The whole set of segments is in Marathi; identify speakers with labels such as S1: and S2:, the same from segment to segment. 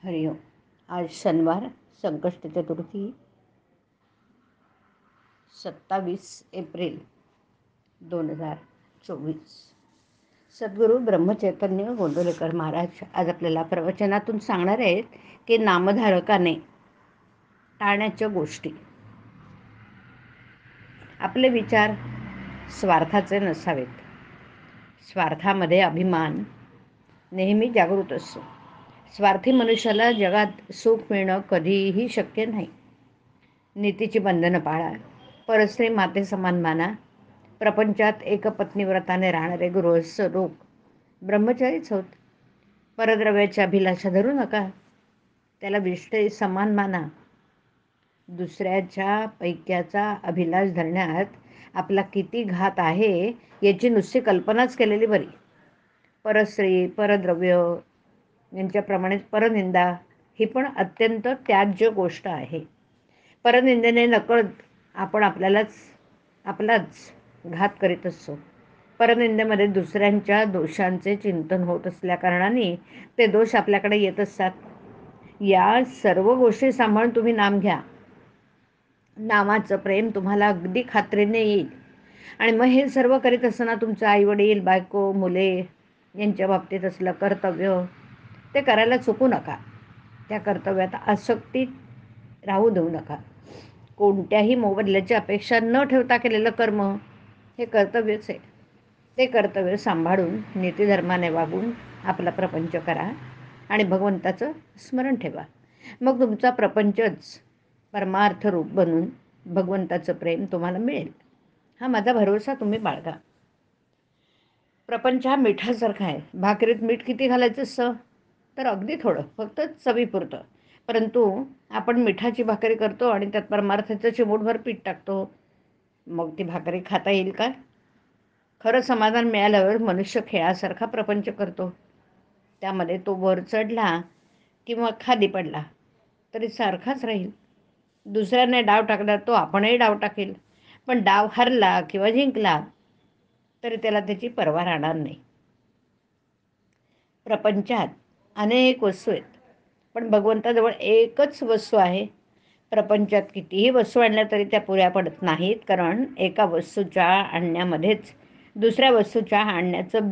S1: हरिओम. आज शनिवार, संकष्टी चतुर्थी, 27 एप्रिल 2024. सद्गुरू ब्रह्मचैतन्य गोंदवलेकर महाराज आज आपल्याला प्रवचनातून सांगणार आहेत की नामधारकाने टाळण्याच्या गोष्टी. आपले विचार स्वार्थाचे नसावेत. स्वार्थामध्ये अभिमान नेहमी जागृत असतो. स्वार्थी मनुष्याला जगात सुख मिळणं कधीही शक्य नाही. नीतीची बंधनं पाळा, परस्त्री माते समान माना. प्रपंचात एकपत्नीव्रताने राहणारे गृहस्थ लोक ब्रह्मचारीच होत. परद्रव्याची अभिलाषा धरू नका, त्याला विष्ठे समान माना. दुसऱ्याच्या पैक्याचा अभिलाष धरण्यात आपला किती घात आहे याची नुसती कल्पनाच केलेली बरी. परस्त्री, परद्रव्य यांच्याप्रमाणेच परनिंदा ही पण अत्यंत त्याज्य गोष्ट आहे. परनिंदेने नकळत आपण आपलाच घात करीत असतो. परनिंदेमध्ये दुसऱ्यांच्या दोषांचे चिंतन होत असल्याकारणाने ते दोष आपल्याकडे येत असतात. या सर्व गोष्टी सांभाळून तुम्ही नाम घ्या. नामाचं प्रेम तुम्हाला अगदी खात्रीने येईल. आणि मग हे सर्व करीत असताना तुमचं आईवडील, बायको, मुले यांच्या बाबतीत असलं कर्तव्य ते करायला चुकू नका. त्या कर्तव्यात आसक्ती राहू देऊ नका. कोणत्याही मोबदल्याची अपेक्षा न ठेवता केलेलं कर्म हे कर्तव्यच आहे. ते कर्तव्य सांभाळून नीतिधर्माने वागून आपला प्रपंच करा आणि भगवंताचं स्मरण ठेवा. मग तुमचा प्रपंचच परमार्थ रूप बनून भगवंताचं प्रेम तुम्हाला मिळेल. हा माझा भरोसा तुम्ही बाळगा. प्रपंच हा मिठासारखा आहे. भाकरीत मीठ किती घालायचं असतं? तर अगदी थोडं, फक्त चवीपुरतं. परंतु आपण मिठाची भाकरी करतो आणि त्यात परमार्थाचं चिमूटभर पीठ टाकतो. मग ती भाकरी खाता येईल का? खरं समाधान मिळाल्यावर मनुष्य खेळासारखा प्रपंच करतो. त्यामध्ये तो वर चढला किंवा खाली पडला तरी सारखाच राहील. दुसऱ्याने डाव टाकला तो आपणही डाव टाकेल. पण डाव हरला किंवा जिंकला तरी त्याला त्याची पर्वा राहणार नाही. प्रपंचात अनेक वस्तू आहेत, पण भगवंताजवळ एकच वस्तू आहे. प्रपंचात कितीही वस्तू आणल्या तरी त्या पुऱ्या पडत नाहीत, कारण एका वस्तूच्या आणण्यामध्येच दुसऱ्या वस्तूच्या आणण्याचं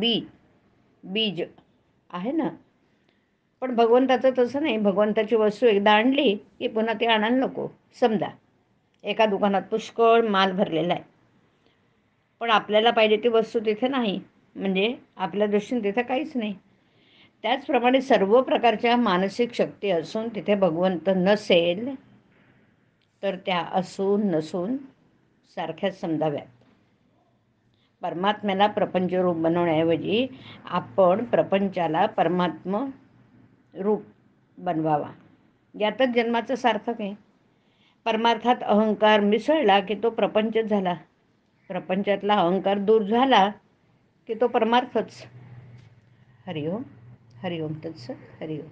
S1: बीज आहे ना. पण भगवंताचं तसं नाही. भगवंताची वस्तू एकदा आणली की पुन्हा ती आणायला नको. समजा एका दुकानात पुष्कळ माल भरलेला आहे, पण आपल्याला पाहिजे ती वस्तू तिथे नाही, म्हणजे आपल्या दृष्टीने तिथे काहीच नाही. त्याचप्रमाणे सर्व प्रकारच्या मानसिक शक्ती असून तिथे भगवंत नसेल तर त्या असून नसून सारख्याच समजाव्यात. परमात्म्याला प्रपंच रूप बनवण्याऐवजी आपण प्रपंचाला परमात्म रूप बनवावा. यातच जन्माचं सार्थक आहे. परमार्थात अहंकार मिसळला की तो प्रपंचच झाला. प्रपंचातला अहंकार दूर झाला की तो परमार्थच. हरिओम. हरिओम तत्सत. हरिओम.